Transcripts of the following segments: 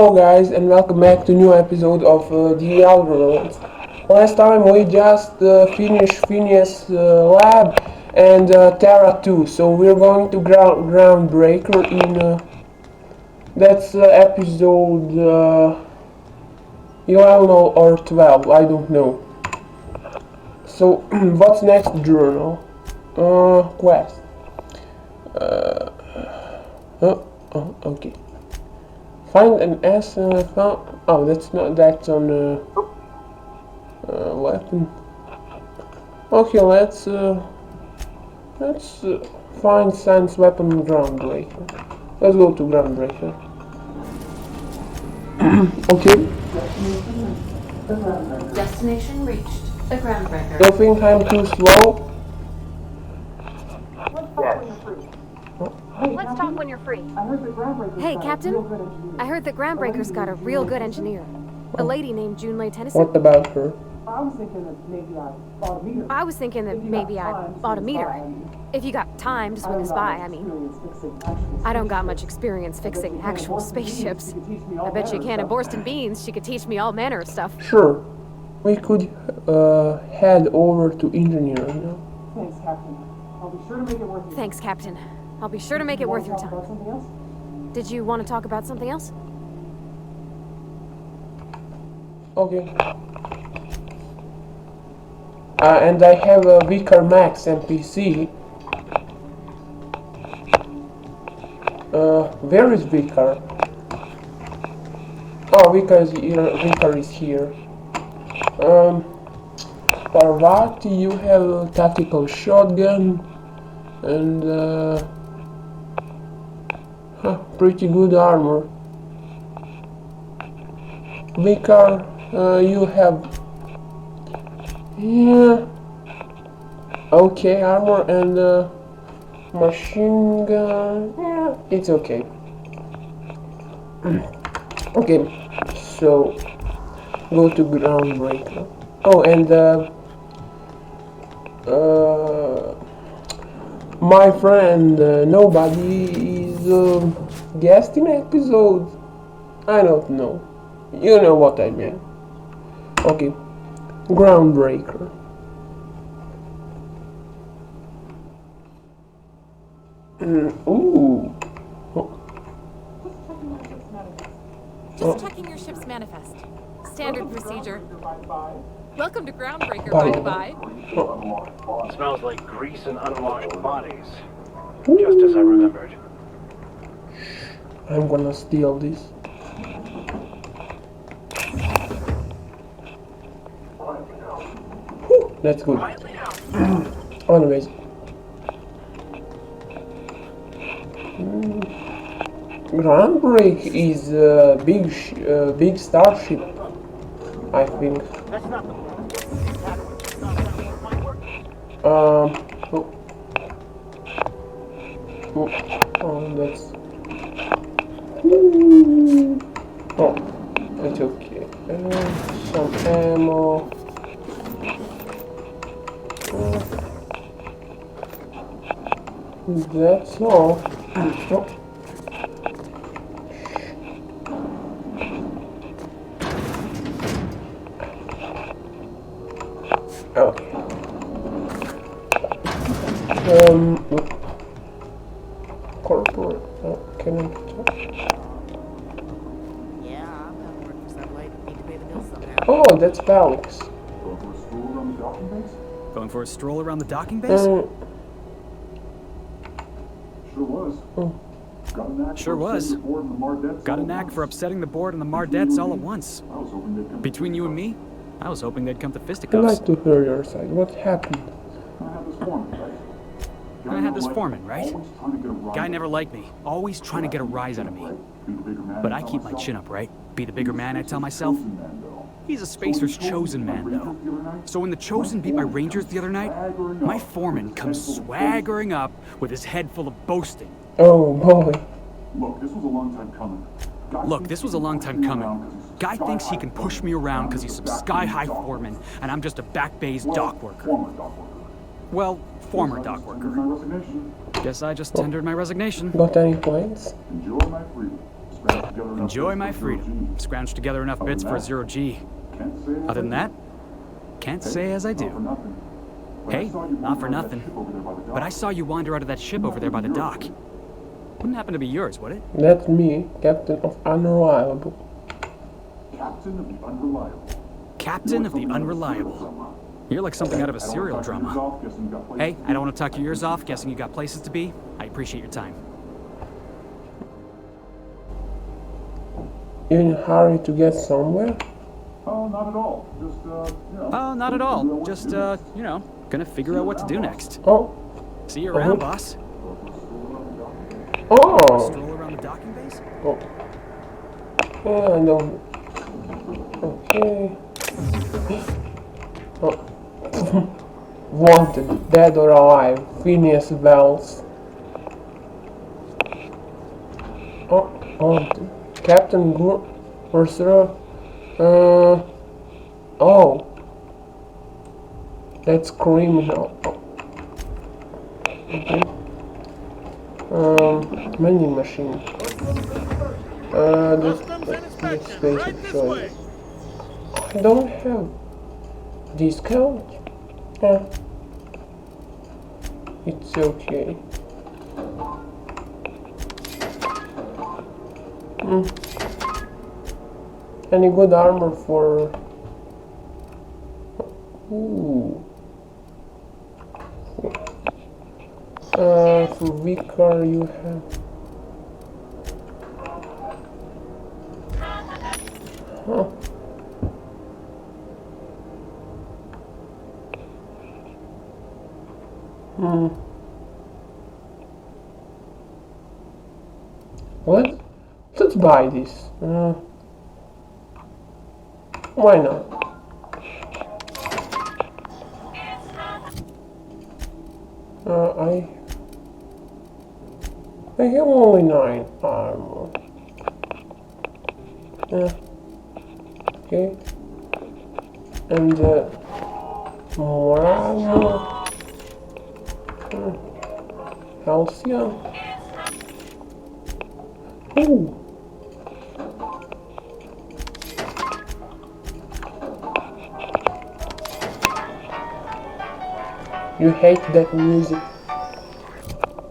Hello guys and welcome back to new episode of the Algorithms. Last time we just finished Phineas Lab and Terra 2, so we're going to Groundbreaker in that's episode 11 or 12, I don't know. So what's next journal? Quest. Okay. Find an S. Oh, that's not. That's on weapon. Okay, let's find science weapon Groundbreaker. Let's go to Groundbreaker. Okay. Destination reached. The Groundbreaker. You think I'm too slow? Let's talk when you're free. Hey, Captain. I heard that Groundbreaker's got a real good engineer. A lady named Junlei Tennyson. What about her? I was thinking that maybe I ought to meet her. If you got time to swing us by, I mean. I don't got much experience fixing actual spaceships. I bet you a can of Borston beans she could teach me all manner of stuff. Sure. We could head over to engineering now. Thanks, Captain. I'll be sure to make it worth it. Thanks, Captain. I'll be sure to make it worth your time. Something else? Did you want to talk about something else? Okay. And I have a Vicar Max NPC. Where is Vicar? Oh, Vicar is here. Parvati, you have a tactical shotgun and pretty good armor. Vicar, you have okay armor and machine gun. Yeah, it's okay. Okay, so go to Groundbreaker. Oh, and my friend nobody is guest in episode. I don't know. You know what I mean. Okay, Groundbreaker. Ooh. Just checking your ship's manifest. Standard procedure. Welcome to Groundbreaker, Bye. bye-bye. Smells like grease and unwashed bodies. Just as I remembered. I'm gonna steal this. Whew, that's good. Anyways. Groundbreak is a big starship, I think. That's not the Oh, that's. Oh, it's okay. Some ammo. That's all. Oh. Okay. Corporate. Oh, can I talk? Yeah, I'm gonna work for Sunlight. Need to pay the bills somehow. Oh, that's Alex. Going for a stroll around the docking base? Going for a stroll around the docking base? Sure was. Oh. Sure was. Got a knack for upsetting the board and the Mardettes all at once. I was hoping they'd come. Between you and me, I was hoping they'd come to I'd fisticuffs. like to hear your side. What happened? I have this foreman, right? I had this foreman, right? Always trying to get a rise Guy out never of liked me, always trying to get a rise out of me. Right? Be the bigger man, But I tell keep my myself. chin up, right? Be the bigger man, I tell myself. Chosen man, though. He's a spacer's chosen man, though. So when the chosen beat my Rangers the other night, my foreman comes swaggering up with his head full of boasting. Oh boy. Look, this was a long time coming. Look, this was a long time coming. Guy thinks he can push me around because he's some sky-high foreman, and I'm just a back bay's dock worker. Former dock worker. Well, former dock worker. My resignation. Guess I just tendered my resignation. Got any points? Enjoy my freedom. Spend enjoy my freedom. Scrounged together enough bits for a 0G. Other than that, can't say as I do. Hey, not for nothing, but I saw you wander out of that ship over there by the dock. Wouldn't happen to be yours, would it? That's me, Captain of Unreliable. Captain of the Unreliable. Captain of the Unreliable. You're like something out of a serial drama. Hey, I don't want to talk your ears off, guessing you got places to be. I appreciate your time. You in a hurry to get somewhere? Oh, not at all. Just, you know. Oh, not at all. Just, you know, gonna figure out what to do next. Oh. See you around, boss. Oh. Stroll around the docking base? Oh. Yeah, I don't. Okay. Oh. Wanted, dead or alive, Phineas Wells. Oh, wanted. Captain Groundbraker. Oh. That's criminal. Okay. Vending machine. This space choice. I don't have discount. Yeah. It's okay. Any good armor for? Ooh. For weaker you have. Huh. What? Let's buy this. Why not? I have only 9 armor. Okay. And more armor. Halcyon. Ooh. You hate that music.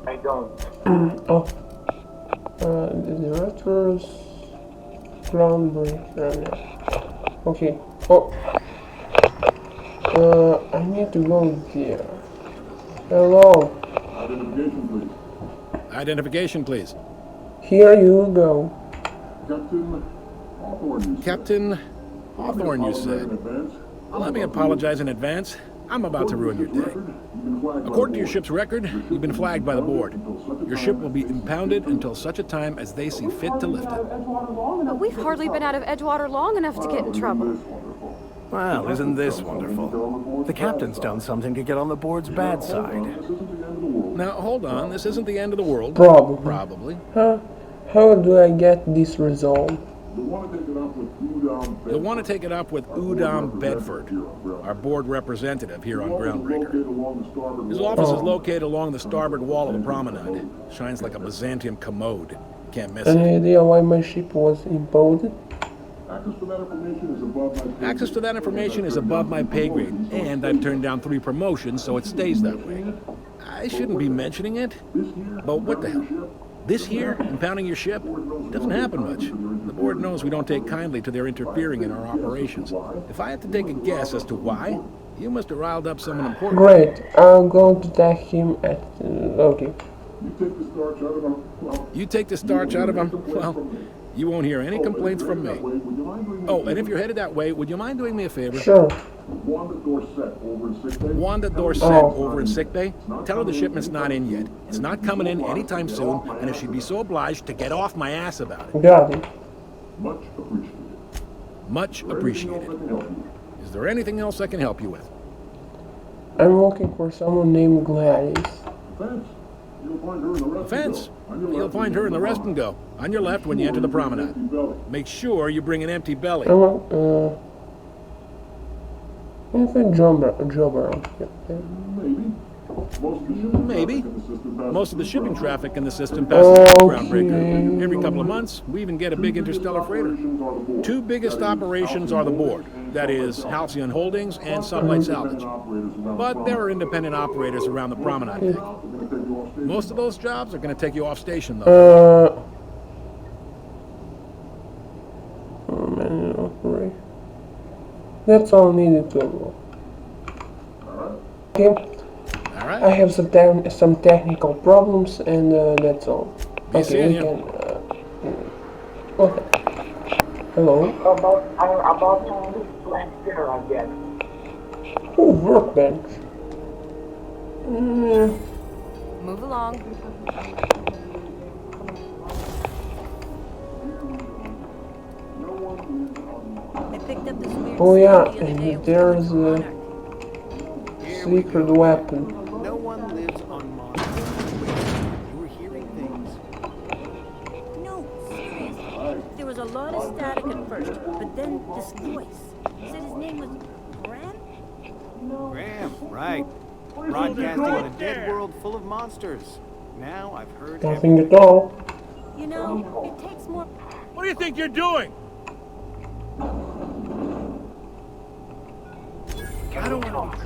I don't. Oh. The director's Groundbraker. Okay. Oh. I need to go there. Hello. Identification, please. Identification, please. Here you go. Captain Hawthorne, you said. Captain Hawthorne, you said. Let me apologize in advance. I'm about to ruin your day. According to your ship's record, you've been flagged by the board. Your ship will be impounded until such a time as they see fit to lift it. But we've hardly been out of Edgewater long enough to get in trouble. Well, isn't this wonderful? The captain's done something to get on the board's bad side. Now, hold on. This isn't the end of the world. Probably. Probably. How do I get this resolved? You'll want to take it up with Udom Bedford, our board representative here on Groundbreaker. His office is located along the starboard wall of the promenade. Shines like a Byzantium commode. Can't miss Any it. idea why my ship was impounded? Access to that information is above my pay grade, and I've turned down 3 promotions, so it stays that way. I shouldn't be mentioning it, but what the hell? This here, impounding your ship, doesn't happen much. The board knows we don't take kindly to their interfering in our operations. If I had to take a guess as to why, you must have riled up someone important. Great, I'm going to tag him at... okay. You take the starch out of him? Well, you won't hear any complaints from me. Oh, and if you're headed that way, would you mind doing me a favor? Sure. Wanda Dorset over in sickbay? Tell her the shipment's not in yet. It's not coming in anytime soon, and if she'd be so obliged to get off my ass about it. Got it. Much appreciated. Is there anything else I can help you with? I'm looking for someone named Gladys. Fence. You'll find her in the rest and go. On your left when you enter the promenade. Make sure you bring an empty belly. I want, if I job around here. Maybe. Most of the shipping traffic in the system passes through Groundbraker. Every couple of months, we even get a big interstellar freighter. Two biggest operations are the board. That is, Halcyon Holdings and Sublight Salvage. But there are independent operators around the promenade deck. Most of those jobs are going to take you off station, though. That's all needed to know. Okay. I have some technical problems, and that's all. Okay, we can. Okay. Hello. About last dinner, I guess. Oh, workbench. Move along. I picked up this weird Oh yeah, the other day. and there's a secret weapon. No one lives on Mars. You were hearing things. No, seriously. There was a lot of static at first, but then this voice said his name was Graham? Graham, right. Broadcasting in a dead world full of monsters. Now I've heard Nothing at all. You know, it takes more. What do you think you're doing? I don't want to.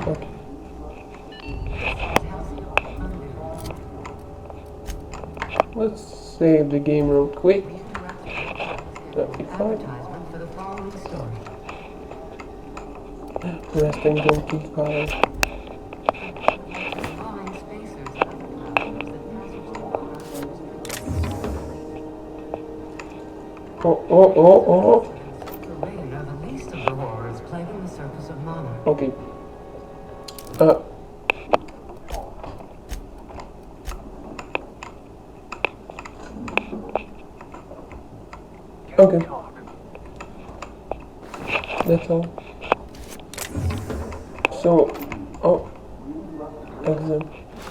Okay. Let's save the game real quick. That'll be fine. Rest and go to college. Oh. Okay. Okay. That's all. So, exam.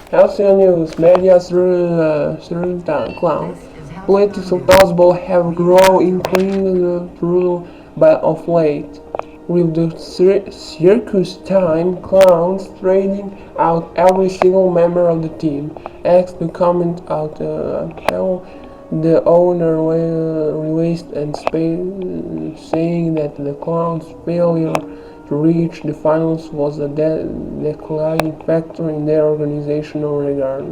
Halcyon News, media through clown. Political possible have grown increasingly true but of late, with the circus time clowns trading out every single member of the team. Asked to comment out how the owner released and saying that the clowns' failure to reach the finals was a declining factor in their organizational regard.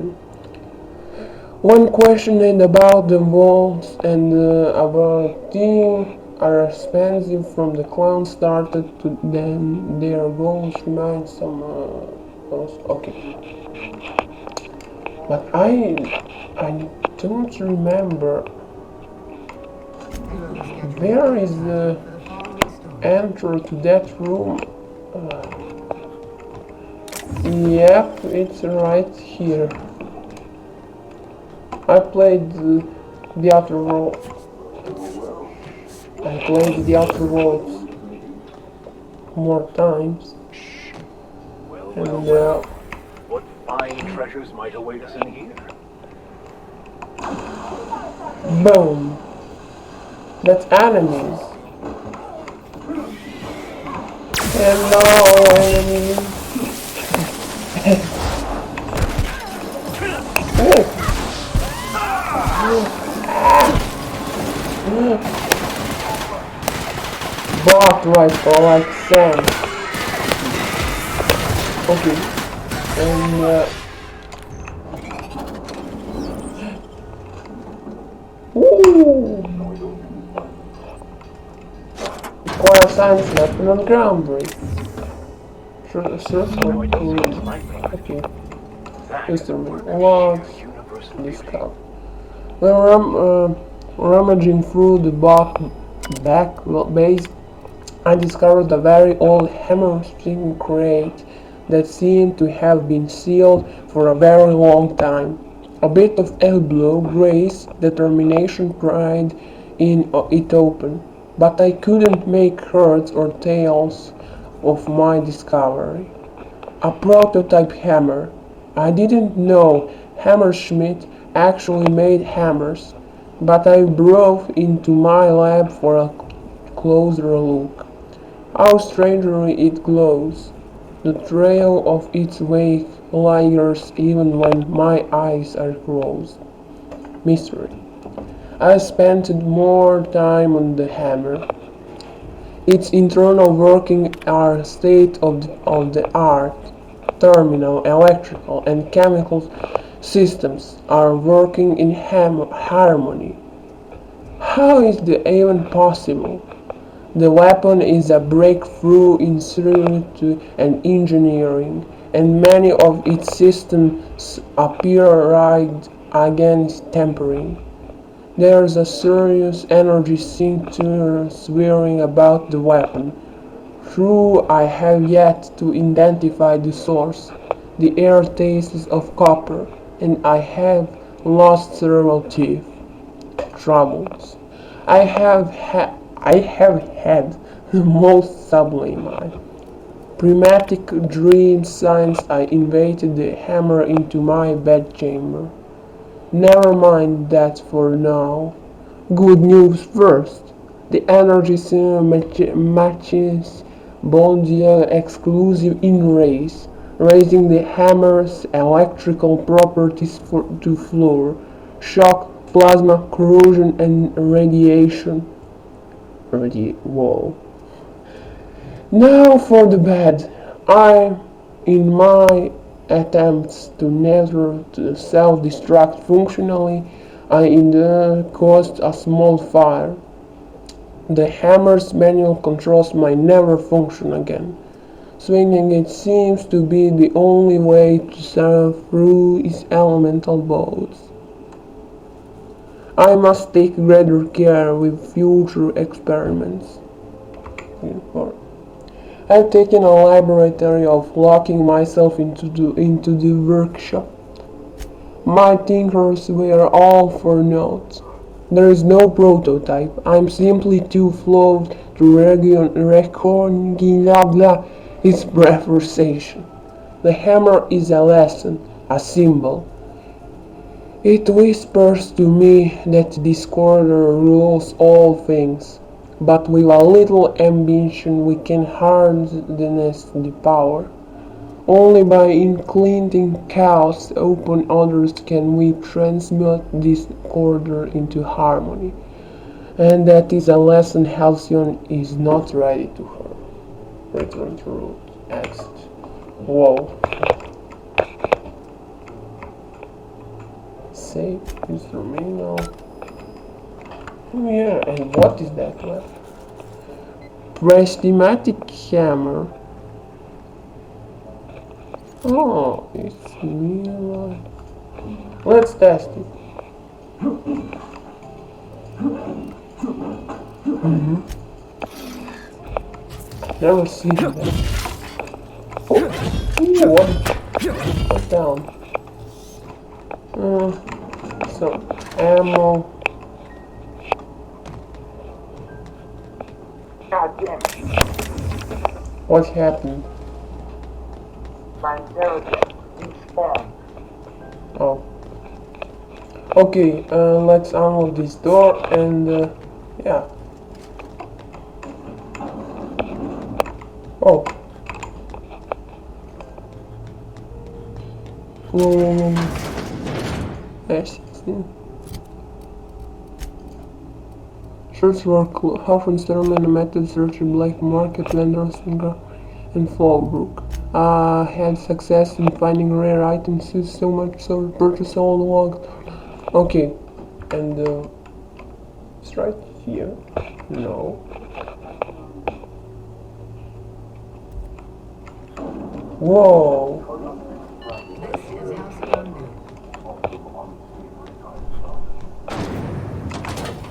When questioned about the votes and about team are expensive from the clowns started to them their goals remain some okay. But I don't remember where is the entry to that room. Yep, it's right here. I played the Outer Worlds. I played the Outer Worlds more times. And what fine treasures might await us in here? boom. That's enemies. Hello, enemies. Bot rifle like Sam. Okay. And acquire science weapon on Groundbraker. Okay. Instrument logs. Discover. When rummaging through the back base, I discovered a very old hammer-string crate that seemed to have been sealed for a very long time. A bit of elbow grace, determination pried in it open, but I couldn't make heads or tails of my discovery. A prototype hammer. I didn't know Hammersmith actually made hammers, but I broke into my lab for a closer look. How strangely it glows. The trail of its wake lingers even when my eyes are closed. Mystery. I spent more time on the hammer. Its internal working are state-of-the-art. Terminal, electrical, and chemical systems are working in harmony. How is that even possible? The weapon is a breakthrough in security and engineering, and many of its systems appear rigged against tampering. There's a serious energy signature swirling about the weapon. True, I have yet to identify the source. The air tastes of copper, and I have lost several teeth. Troubles. I have had the most sublime, pragmatic dream since I invited the hammer into my bedchamber. Never mind that for now. Good news first. The energy matches Boldia's exclusive in race, raising the hammer's electrical properties to floor, shock, plasma, corrosion, and radiation. Whoa. Now for the bed. In my attempts to never self-destruct functionally, I caused a small fire. The hammer's manual controls might never function again. Swinging it seems to be the only way to sail through its elemental bolts. I must take greater care with future experiments. I've taken a laboratory of locking myself into the workshop. My tinkers were all for naught. There is no prototype. I'm simply too flawed to reckon its preservation. The hammer is a lesson, a symbol. It whispers to me that discord rules all things, but with a little ambition we can harness the power. Only by inclining chaos upon others can we transmute disorder into harmony. And that is a lesson Halcyon is not ready to learn. Return to root. Exit. Whoa. Save. Use terminal. Oh yeah, and what is that left? Prismatic hammer. Oh, it's real life. Let's test it. Never seen that. Oh, what? Put down. Some ammo. God damn it. What happened? My intelligence respawned. Oh. Okay, let's unlock this door and yeah. Oh. S16. Search for half instrument method, search black market vendors and Fallbrook. Had success in finding rare items, so much so purchase all the logs. Okay, and it's right here. No. Whoa.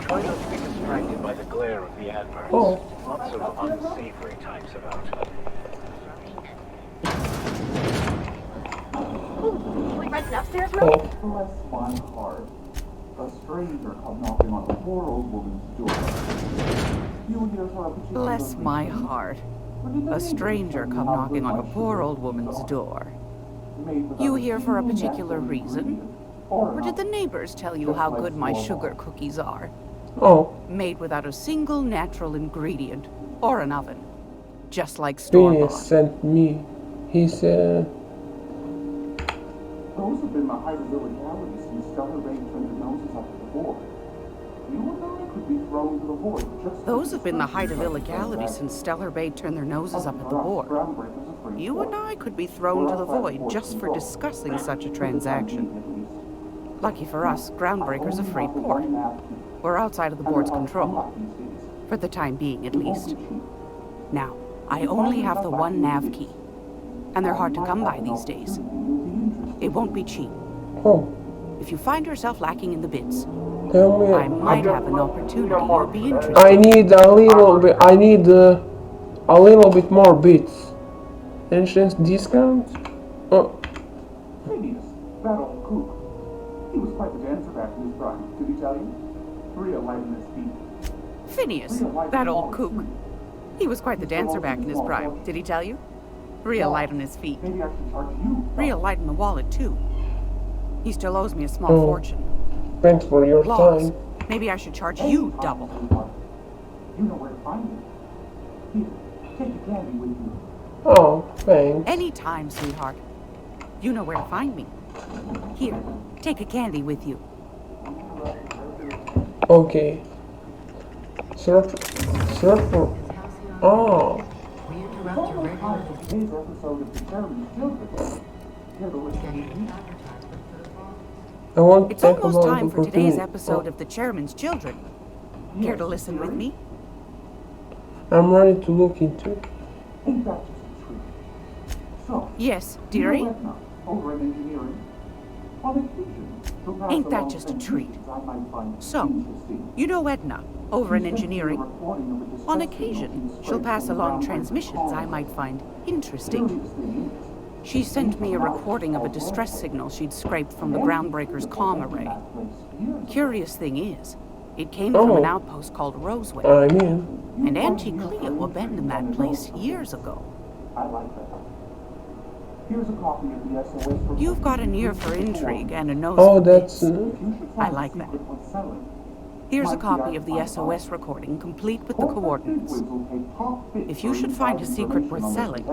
Try not to be distracted by the glare of the adverts. Oh. Lots of unsavory types about. We rented upstairs Oh. room? Bless my heart. A stranger come knocking on a poor old woman's door. You here for a particular Bless my heart. A stranger come knocking on a poor old woman's door. You here for a particular reason? Or did the neighbors tell you how good my sugar cookies are? Oh. Made without a single natural ingredient or an oven. just like Phineas store-bought. sent me. He said, Those have been the height of illegality since Stellar Bay turned their noses up at the board. You and I could be thrown to the void just... Those have been the height of illegality since Stellar Bay turned their noses up at the board. You and I could be thrown to the void just for discussing such a transaction. Lucky for us, Groundbreaker's a free port. We're outside of the board's control. For the time being, at least. Now, I only have the one nav key. And they're hard to come by these days. It won't be cheap. oh, If you find yourself lacking in the bits, tell me. I might have an opportunity you'll be interested I need a little bit. I need a little bit more bits. Entrance discount? Oh, Phineas, that old kook. He was quite the dancer back in his prime, did he tell you? Real light in his feet. Phineas, that old kook. He was quite the dancer back in his prime, did he tell you? Real light on his feet. Maybe I should charge you. Real light in the wallet, too. He still owes me a small fortune. thanks for your Laws. time. Maybe I should charge you double. You know where to find me. Here, take a candy with you. Oh, thanks. Anytime, sweetheart. You know where to find me. Here, take a candy with you. Okay. Surf. Oh. Today's episode of The Chairman's Children. Here to listen. I want to It's talk almost about time the for today's opportunity. episode of The Chairman's Children. Care to listen with me? I'm ready to look into it. Ain't that just a treat? So, Yes, dearie? over in engineering. On occasion, she'll pass Ain't that along just a some treat? features I might find So, interesting. you know Edna, over in She sent me a engineering. recording of a distress On signal occasion, being she'll sprayed pass from along Groundbraker's transmissions I colony. might find interesting. Curious thing is, She sent me a recording of a distress signal she'd scraped from the Groundbreaker's comm array. Curious thing is, it came from an outpost called Roseway. I mean, And Auntie Cleo abandoned that place years ago. I like that. Here's a copy of the SOS report. You've got an ear for intrigue and a nose oh, for that's. bits. I like that. Here's a copy of the SOS recording, complete with the coordinates. If you should find a secret worth selling,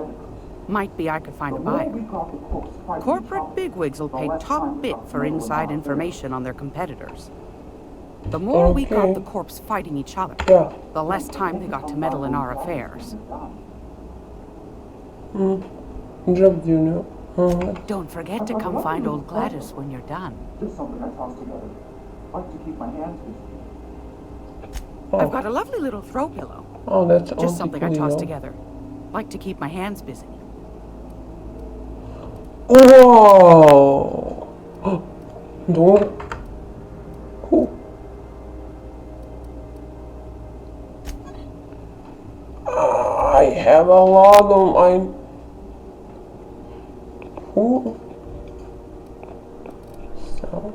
might be I could find a buyer. Corporate bigwigs will pay top bit for inside information on their competitors. The more we got the corps fighting each other, the less time they got to meddle in our affairs. Job, you know. Don't forget to come find old Gladys when you're done. Just something I toss together. Like to keep my hands busy. I've got a lovely little throw pillow. Oh, that's just something I toss Cleo. together. Like to keep my hands busy. Whoa! Don't. Who? I have a lot of mine. Who? So.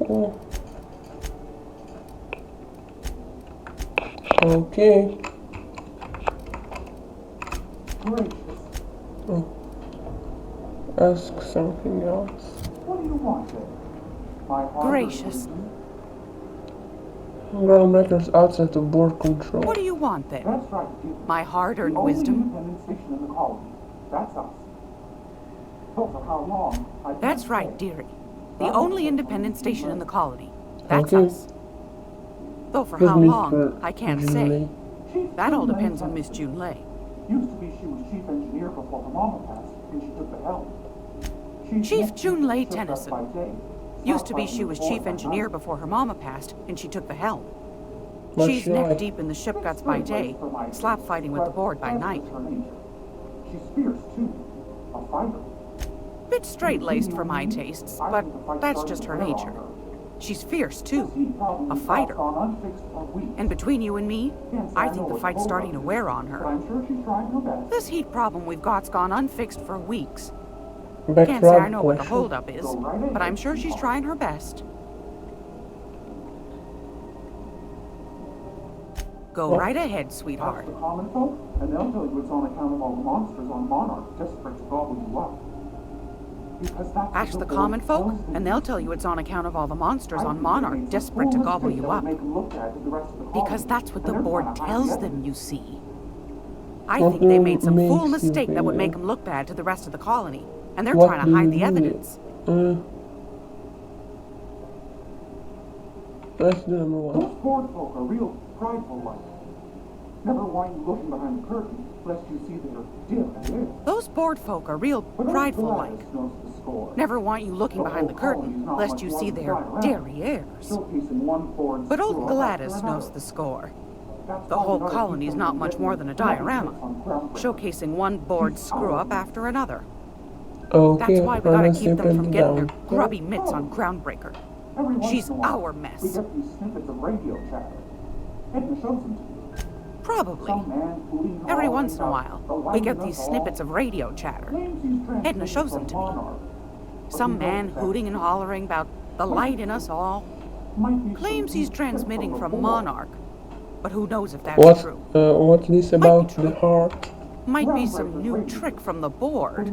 Who? Okay. Oh. Ask something else. What do you want then? My Gracious. Groundbreaker's outside of board control. What do you want then? That's right, My hard-earned only wisdom? independent station in the colony. That's us. But for how long? I That's can't right, say. dearie. The only independent station in the colony. That's Okay. us. Though for Good how news long, for I can't June say. Lay. That all depends on Miss June Lay. Used to be she was chief engineer before her mama passed, and she took the helm. Chief June Lay Took us by Tennyson. day. Used to be Stopped she was fighting chief the board engineer by night. before her mama passed, and she took the helm. But She's she neck like- deep in the ship guts by day, slap fighting with the board by night. She's fierce too. A fighter. Bit straight-laced for my tastes, but that's just her nature. She's fierce too, a fighter. And between you and me, I think the fight's starting to wear on But her. I'm sure she's trying her best. This heat problem we've got's gone unfixed for weeks. Back Can't to say our I know what the question. holdup is, but I'm sure she's trying her best. Go right ahead, sweetheart. Ask the common folk, and they'll tell you it's on account of all the monsters on Monarch desperate to gobble you up. Ask the common folk, and they'll tell you it's on account of all the monsters on Monarch desperate to gobble you up. Because that's what the board tells them, you see. I think they made some fool mistake that would make them look bad to the rest of the colony, and they're trying to hide the evidence. Let's do number one. Those board folk are real prideful like. Never mind looking behind the curtain, lest you see their dear. Those board folk are real prideful like. Never want you looking behind the curtain, lest you see their derrieres. But old Gladys knows the score. The whole colony's not much more than a diorama, showcasing one board screw-up after another. Okay, that's why we gotta keep them from getting their grubby mitts on Groundbreaker. She's our mess. Probably. Every once in a while, we get these snippets of radio chatter. Edna shows them to me. Some man hooting and hollering about the light in us all. Claims he's transmitting from Monarch, but who knows if that's true. What's this about the heart? Might be some new trick from the board.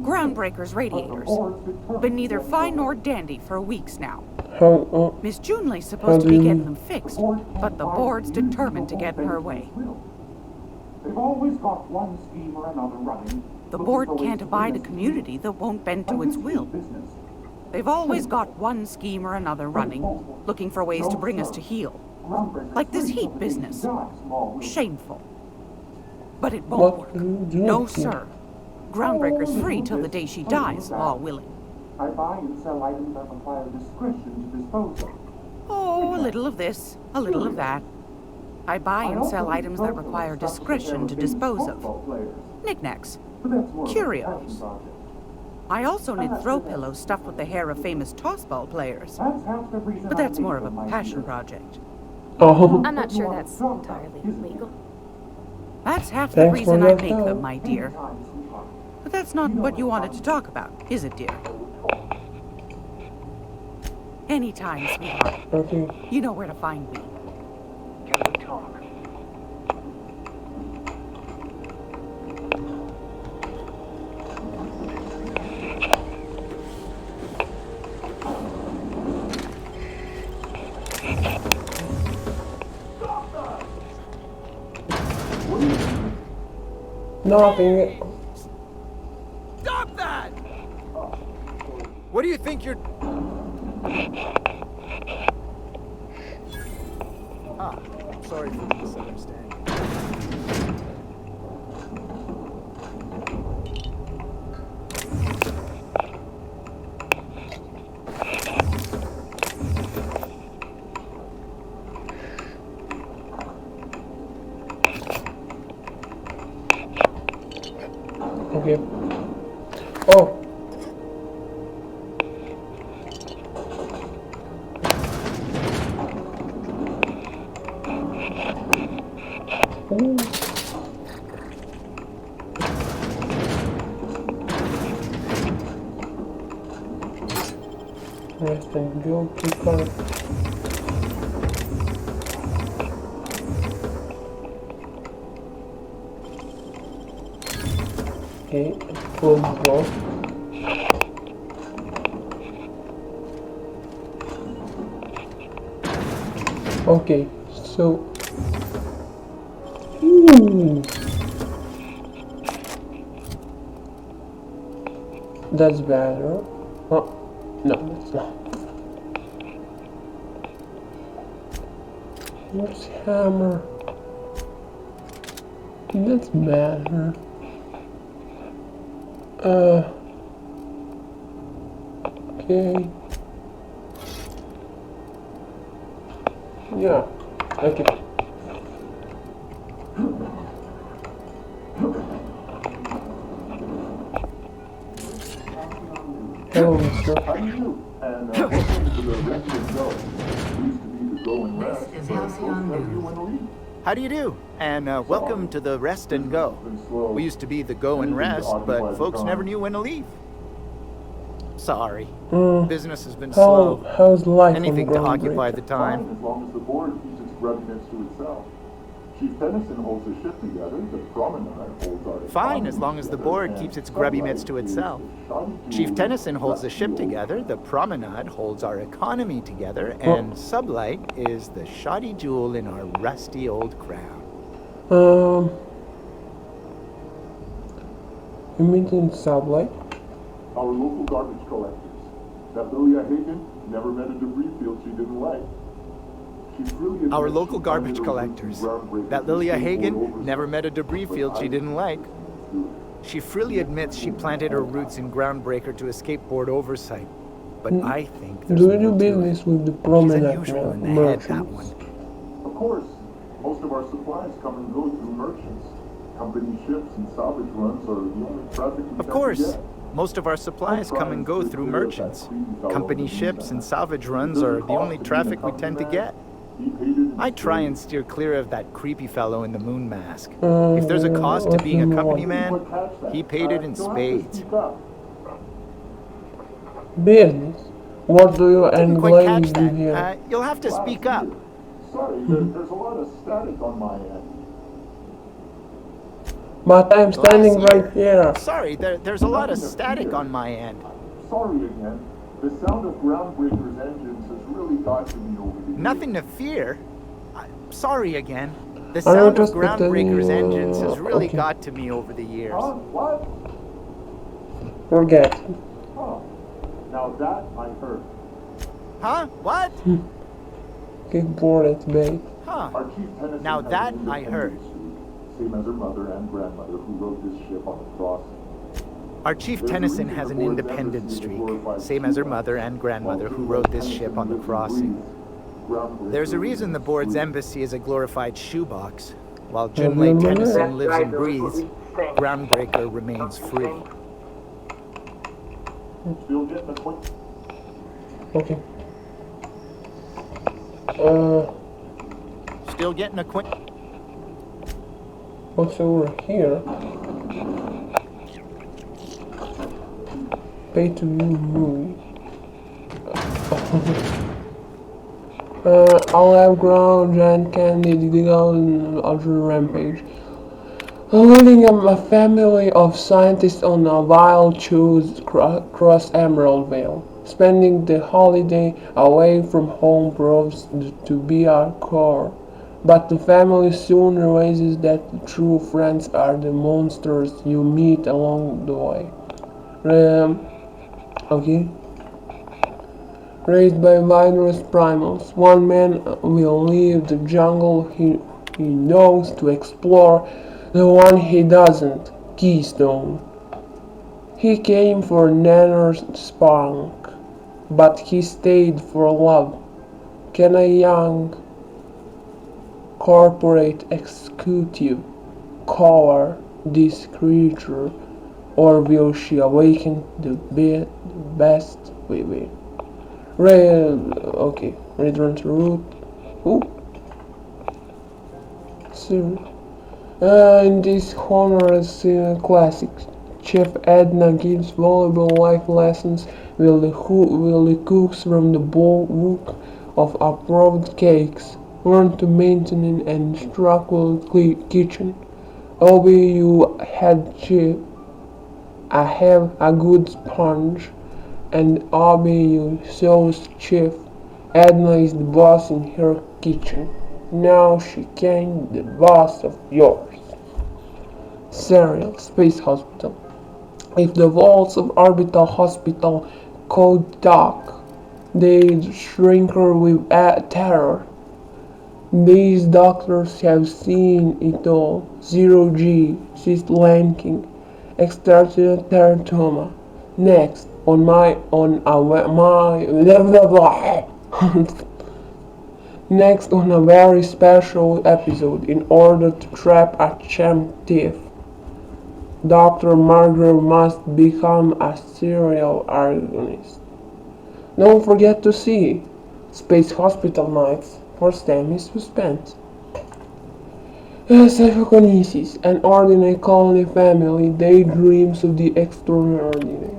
Groundbreaker's radiators. Been neither fine nor dandy for weeks now. Miss Junley's supposed to be getting them fixed, but the board's determined to get in her way. They've always got one scheme or another running. The board can't abide a community that won't bend to its will. They've always got one scheme or another running, looking for ways to bring us to heel. Like this heat business. Shameful. But it won't work. No, sir. Groundbreaker's free till the day she dies, law willing. I buy and sell items that require discretion to dispose of. Oh, a little of this, a little of that. I buy and sell items that require discretion to dispose of. Knickknacks. Curios. I also knit throw pillows stuffed with the hair of famous tossball players. But that's more of a passion project. Oh. I'm not sure that's entirely legal. That's half the reason I make them, my dear. But that's not what you wanted to talk about, is it, dear? Anytime, sweetheart. Okay. You know where to find me. Can we talk? Nothing. Stop that! What do you think you're... I'm sorry for the misunderstanding. Okay. Oh. Ooh. Rest and go keep on. Okay, close the door. Okay, so that's better. Oh, no, that's not. What's hammer? That's better. Okay. Yeah, okay. Hello, mister. How do you do? And welcome to the Rest and Go. Used to be the Go and Rest. This is Halcyon. How do you do? And welcome to the Rest and Go. We used to be the Go and Rest, but folks never knew when to leave. Sorry. Business has been slow. How's life? Anything to occupy the time. As long as the board keeps its grudginess to itself. Chief Tennyson holds the ship together, the promenade holds our... Fine, as long as the board keeps its grubby mitts to itself. Chief Tennyson holds the ship together, the promenade holds our economy together, and Sublight is the shoddy jewel in our rusty old crown. You mean in Sublight? Our local garbage collectors. That Lilia Hagen never met a debris field she didn't like. Our local garbage collectors. That Lilia Hagen never met a debris field she didn't like. She freely admits she planted her roots in Groundbraker to escape board oversight. But I think there's do you do business with the promenade merchants? That one. Of course, most of our supplies come and go through merchants. Company ships and salvage runs are the only traffic we Of course. Most of our supplies come and go through merchants. Company ships and salvage runs are the only traffic we tend to get. I try and steer clear of that creepy fellow in the moon mask. If there's a cost to being a company man, he paid it in spades. Business? What do you and ladies do here? You'll have to speak up. Sorry, there's a lot of static on my end. But I'm standing right here. Sorry, there's a lot of static on my end. Sorry again. The sound of Groundbreaker's engines has really got to me over the years. Nothing to fear. Sorry again. The sound of Groundbreaker's engines has really got to me over the years. What? Forget. Huh. Now that I heard. Huh? What? Get bored, babe. Huh. Now that I heard. Same as her mother and grandmother who rode this ship on the crossing. Our Chief Tennyson has an independent streak, same as her mother and grandmother who rode this ship on the crossing. There's a reason the board's embassy is a glorified shoebox. While Junlei Tennyson lives and breathes, Groundbreaker remains free. Still getting a quick... Okay. Still getting a quick... What's over here? Pay to view movie. I'll have ground giant candy to go on ultra rampage. Leading a family of scientists on a wild choose cross Emerald Vale. Spending the holiday away from home proves to be a core. But the family soon realizes that the true friends are the monsters you meet along the way. Raised by vigorous primals, one man will leave the jungle he knows to explore the one he doesn't, Keystone. He came for Nanner's spunk, but he stayed for love. Can a young corporate executive cover this creature, or will she awaken the best within? Return to root. In this humorous classic, Chef Edna gives valuable life lessons while the cooks from the book of approved cakes learn to maintain an structural kitchen. Obi, you head chef. I have a good sponge, and Obi, you sauce chef. Edna is the boss in her kitchen. Now she can be the boss of yours. Serial Space Hospital. If the walls of Orbital Hospital could talk, they'd shrink her with terror. These doctors have seen it all. 0G, cyst lanking, extraordinary teratoma. Next, Next on a very special episode, in order to trap a champ thief, Dr. Margaret must become a serial agonist. Don't forget to see Space Hospital Nights. First time is spent. Psychokinesis, an ordinary colony family daydreams of the extraordinary.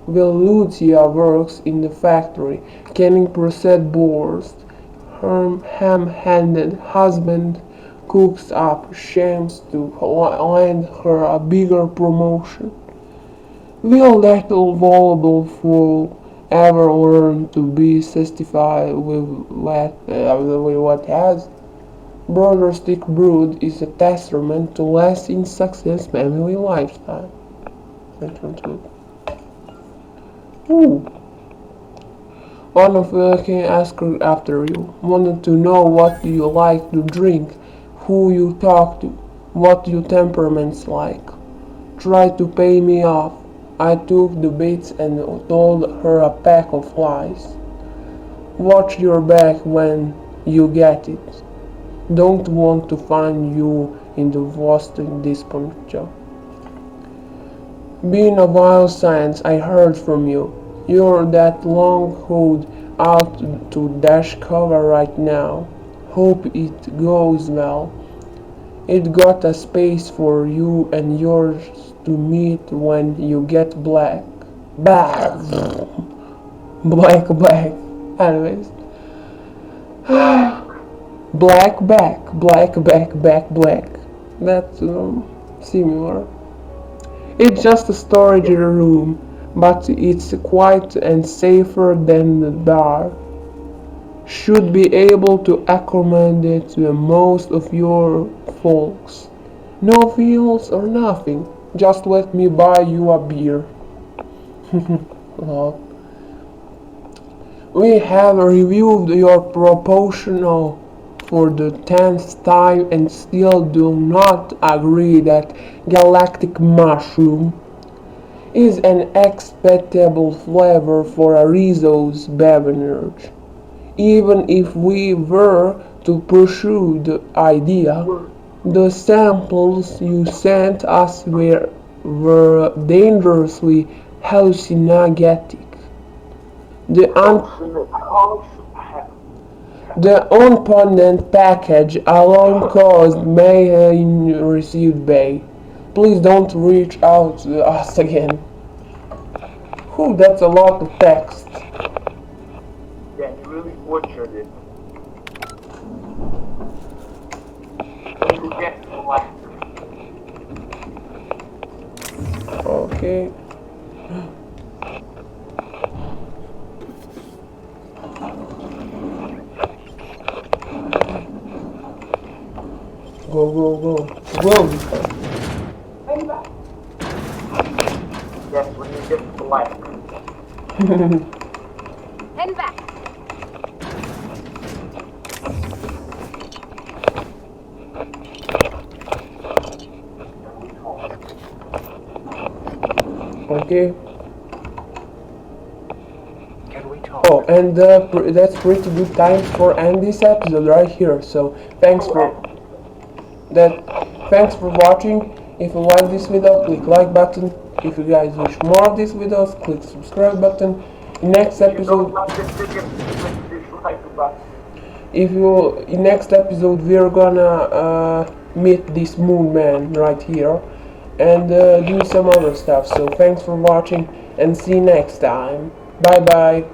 While Lucia works in the factory, canning processed boars, her ham-handed husband cooks up shames to land her a bigger promotion. Will that vulnerable fool ever learn to be satisfied with what has? Brother Stick Brood is a testament to lasting success family lifestyle. Ooh. One of can ask after you. Wanted to know what do you like to drink, who you talk to, what your temperament's like. Tried to pay me off. I took the bait and told her a pack of lies. Watch your back when you get it. Don't want to find you in the Boston dispenser. Being a wild science, I heard from you. You're that long hood out to dash cover right now. Hope it goes well. It got a space for you and yours to meet when you get black. Black. Anyways. Black. That's similar. It's just a storage room, but it's quiet and safer than the bar. Should be able to accommodate to most of your folks. No feels or nothing. Just let me buy you a beer. Well, we have reviewed your proposal for the 10th time and still do not agree that galactic mushroom is an acceptable flavor for a Rizzo's beverage. Even if we were to pursue the idea, the samples you sent us were dangerously hallucinogenic. The unplanned package alone caused may receive bay. Please don't reach out to us again. Whew, that's a lot of text. Yeah, you really butchered it. You get black. Okay. Go. Yes, when you get black. Heading back. Okay. Can we talk? Oh, and that's pretty good time for end this episode right here. So thanks for watching. If you like this video, click like button. If you guys wish more of these videos, click subscribe button. Next episode, next episode we're gonna meet this moon man right here and do some other stuff. So thanks for watching and see you next time. Bye bye.